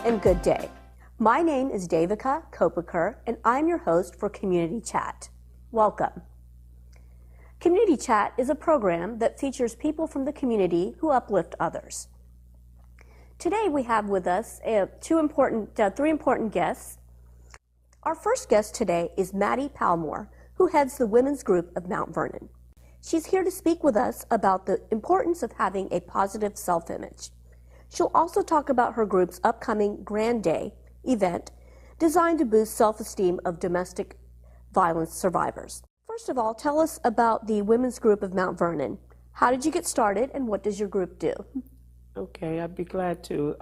and good day. My name is Devika Kopiker, and I'm your host for Community Chat. Welcome. Community Chat is a program that features people from the community who uplift others. Today we have with us three important guests. Our first guest today is Mattie Palmore, who heads the women's group of Mount Vernon. She's here to speak with us about the importance of having a positive self-image. She'll also talk about her group's upcoming Grand Day event designed to boost self-esteem of domestic violence survivors. First of all, tell us about the women's group of Mount Vernon. How did you get started, and what does your group do? Okay, I'd be glad to.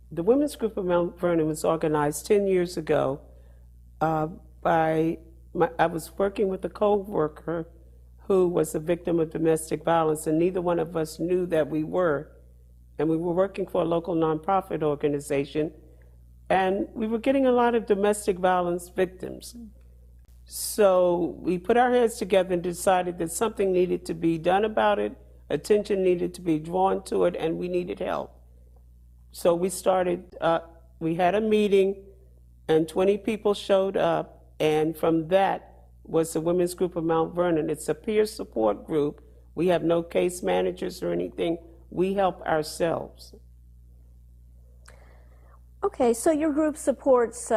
The women's group of Mount Vernon was organized 10 years ago. I was working with a co-worker who was a victim of domestic violence, and neither one of us knew that we were. And we were working for a local nonprofit organization, and we were getting a lot of domestic violence victims. So we put our heads together and decided that something needed to be done about it, attention needed to be drawn to it, and we needed help. So we had a meeting, and 20 people showed up, and from that was the Women's Group of Mount Vernon. It's a peer support group. We have no case managers or anything. We help ourselves. Okay, so your group supports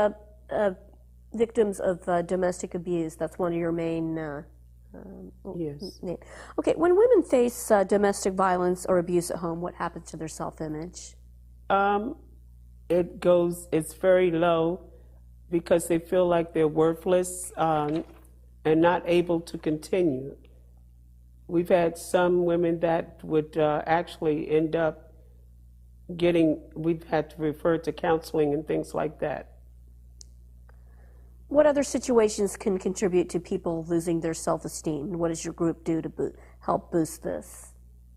victims of domestic abuse. That's one of your main... Yes. Okay, when women face domestic violence or abuse at home, what happens to their self-image? It's very low because they feel like they're worthless and not able to continue. We've had some women that would actually end up we've had to refer to counseling and things like that. What other situations can contribute to people losing their self-esteem? What does your group do to help boost this?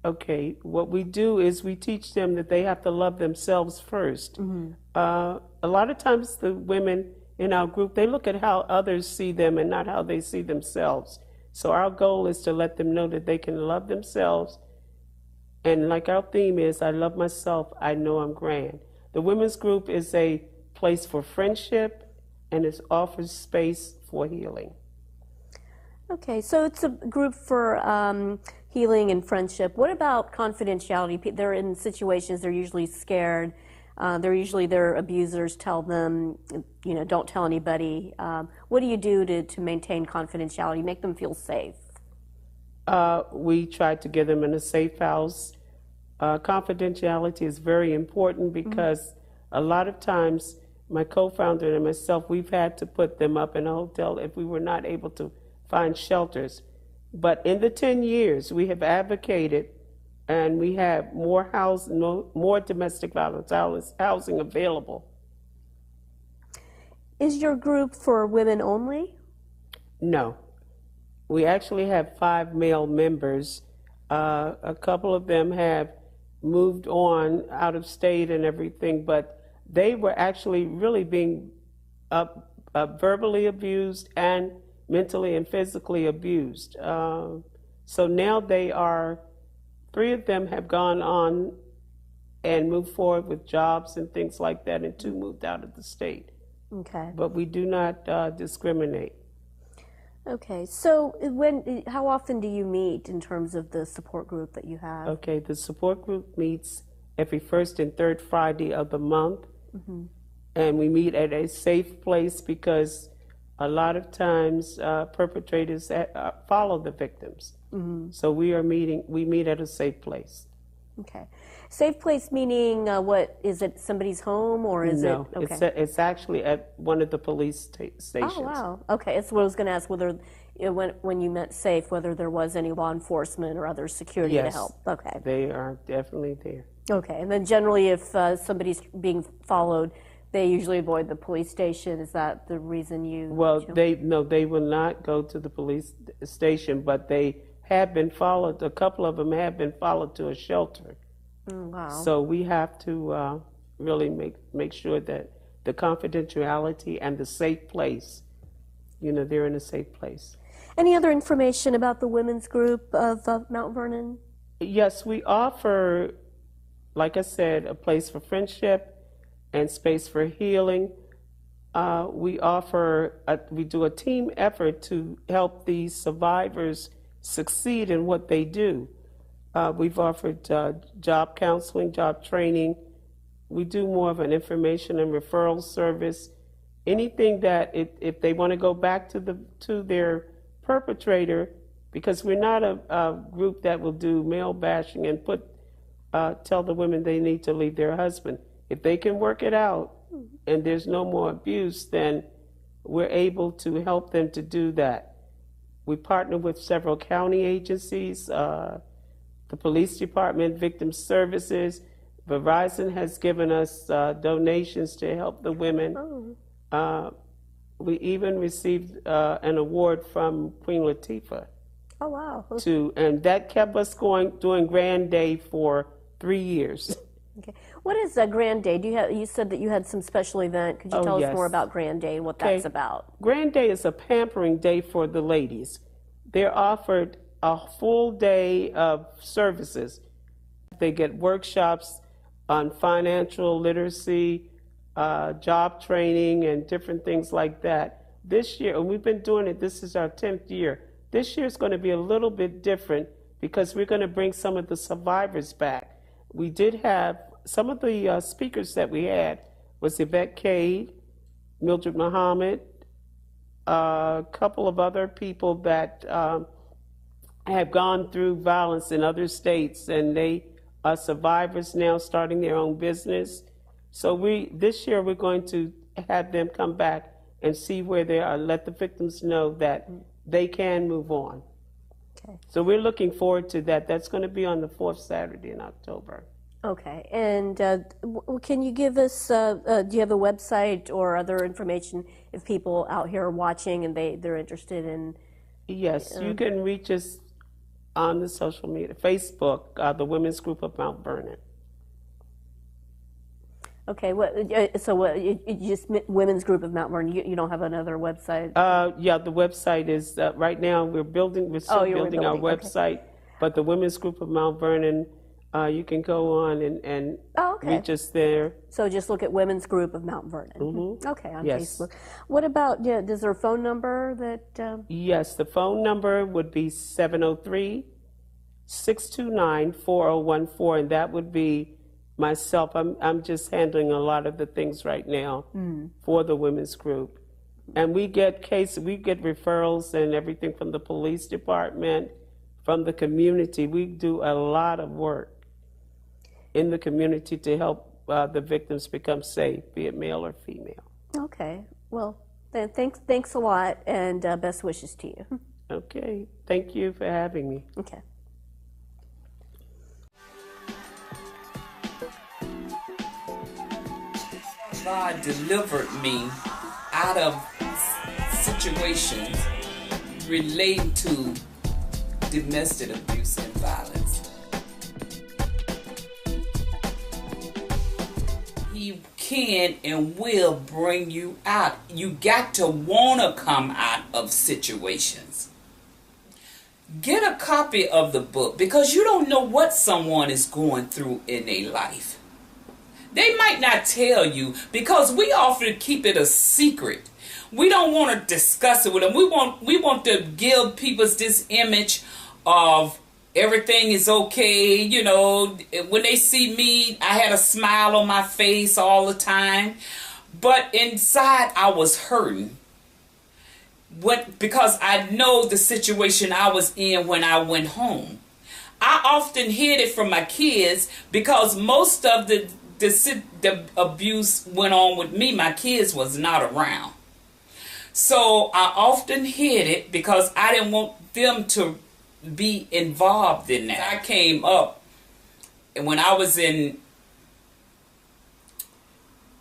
Okay, what we do is we teach them that they have to love themselves first. Mm-hmm. A lot of times the women in our group, they look at how others see them and not how they see themselves. So our goal is to let them know that they can love themselves. And like our theme is, I love myself, I know I'm grand. The women's group is a place for friendship, and it offers space for healing. Okay, so it's a group for healing and friendship. What about confidentiality? They're in situations, they're usually scared. Their abusers tell them, don't tell anybody. What do you do to maintain confidentiality, make them feel safe? We try to get them in a safe house. Confidentiality is very important because a lot of times my co-founder and myself, we've had to put them up in a hotel if we were not able to find shelters. But in the 10 years, we have advocated, and we have more domestic violence housing available. Is your group for women only? No. We actually have 5 male members. A couple of them have moved on out of state and everything, but they were actually really being verbally abused and mentally and physically abused. So now 3 of them have gone on and moved forward with jobs and things like that, and 2 moved out of the state. Okay. But we do not discriminate. Okay, so how often do you meet in terms of the support group that you have? Okay, the support group meets every first and third Friday of the month. Mm-hmm. And we meet at a safe place because a lot of times perpetrators follow the victims. Mm-hmm. So we meet at a safe place. Okay. Safe place meaning what? Is it somebody's home or is it? No, okay. It's actually at one of the police stations. Oh, wow. Okay, that's what I was going to ask, whether when you meant safe, whether there was any law enforcement or other security to help. Okay. They are definitely there. Okay, and then generally if somebody's being followed, they usually avoid the police station. Is that the reason you... Well, they will not go to the police station, but they have been followed. A couple of them have been followed to a shelter. Wow. So we have to really make sure that the confidentiality and the safe place, they're in a safe place. Any other information about the women's group of Mount Vernon? Yes, we offer, like I said, a place for friendship, and Space for Healing. We do a team effort to help these survivors succeed in what they do. We've offered job counseling, job training. We do more of an information and referral service. Anything that if they want to go back to their perpetrator, because we're not a group that will do male bashing and tell the women they need to leave their husband. If they can work it out and there's no more abuse, then we're able to help them to do that. We partner with several county agencies, the police department, victim services. Verizon has given us donations to help the women. We even received an award from Queen Latifah. Oh, wow. And that kept us doing Grand Day for 3 years. Okay. What is a Grand Day? You said that you had some special event. Could you tell us more about Grand Day and what that's about? Grand Day is a pampering day for the ladies. They're offered a full day of services. They get workshops on financial literacy, job training, and different things like that. This year, and we've been doing it, this is our 10th year. This year is going to be a little bit different because we're going to bring some of the survivors back. We did have some of the speakers that we had was Yvette Cade, Mildred Muhammad, a couple of other people that have gone through violence in other states, and they are survivors now starting their own business. So this year we're going to have them come back and see where they are, let the victims know that they can move on. Okay. So we're looking forward to that. That's going to be on the 4th Saturday in October. Okay. And can you give us, do you have a website or other information if people out here are watching and they're interested in? Yes, you can reach us on the social media, Facebook, the Women's Group of Mount Vernon. Okay, you just Women's Group of Mount Vernon. You don't have another website? Yeah, the website is right now we're still building our website, okay. But the Women's Group of Mount Vernon, you can go on and reach us there. So just look at Women's Group of Mount Vernon. Mm-hmm. Okay, on Facebook. What about? Is there a phone number that? Yes, the phone number would be 703-629-4014, and that would be myself. I'm just handling a lot of the things right now for the women's group. And we get referrals and everything from the police department, from the community. We do a lot of work in the community to help the victims become safe, be it male or female. Okay. Well, then thanks a lot, and best wishes to you. Okay. Thank you for having me. Okay. God delivered me out of situations relating to domestic abuse and violence. He can and will bring you out. You got to want to come out of situations. Get a copy of the book, because you don't know what someone is going through in their life. They might not tell you, because we often keep it a secret. We don't want to discuss it with them. We want to give people this image of everything is okay. You know, when they see me, I had a smile on my face all the time. But inside, I was hurting. Because I know the situation I was in when I went home. I often hid it from my kids, because most of the abuse went on with me. My kids was not around. So I often hid it because I didn't want them to be involved in that. I came up, and when I was in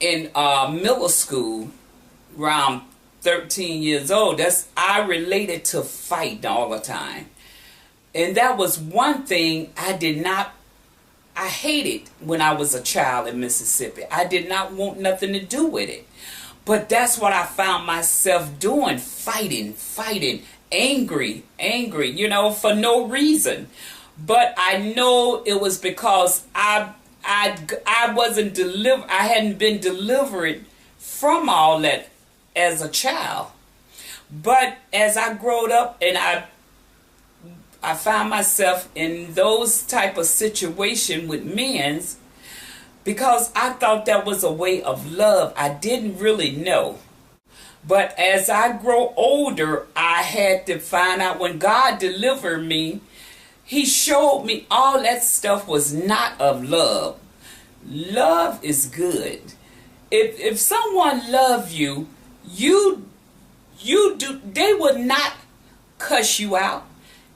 middle school, around 13 years old, I related to fighting all the time. And that was one thing I hated when I was a child in Mississippi. I did not want nothing to do with it. But that's what I found myself doing, fighting, angry, you know, for no reason. But I know it was because I I wasn't I hadn't been delivered from all that as a child. But as I growed up and I found myself in those type of situation with men's, because I thought that was a way of love. I didn't really know. But as I grow older, I had to find out, when God delivered me, He showed me all that stuff was not of love. Love is good. If someone loves you, they would not cuss you out.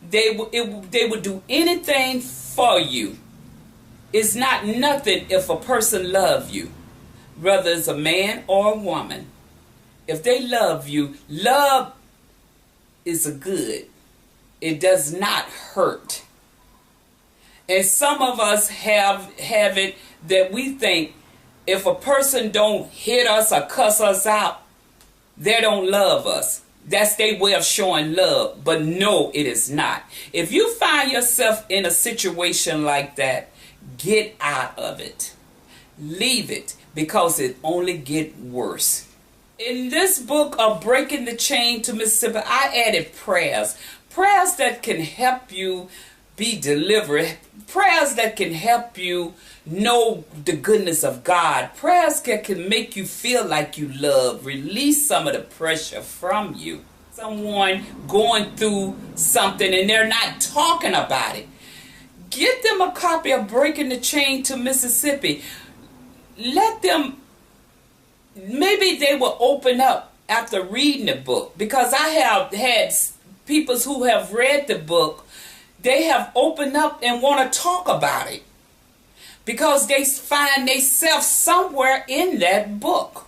They would do anything for you. It's not nothing if a person loves you, whether it's a man or a woman. If they love you, love is a good. It does not hurt. And some of us have it that we think if a person don't hit us or cuss us out, they don't love us. That's their way of showing love. But no, it is not. If you find yourself in a situation like that, get out of it. Leave it, because it only get worse. In this book of Breaking the Chain to Mississippi, I added prayers. Prayers that can help you be delivered. Prayers that can help you know the goodness of God. Prayers that can make you feel like you love. Release some of the pressure from you. Someone going through something and they're not talking about it. Get them a copy of Breaking the Chain to Mississippi. Let them, maybe they will open up after reading the book. Because I have had people who have read the book, they have opened up and want to talk about it, because they find themselves somewhere in that book.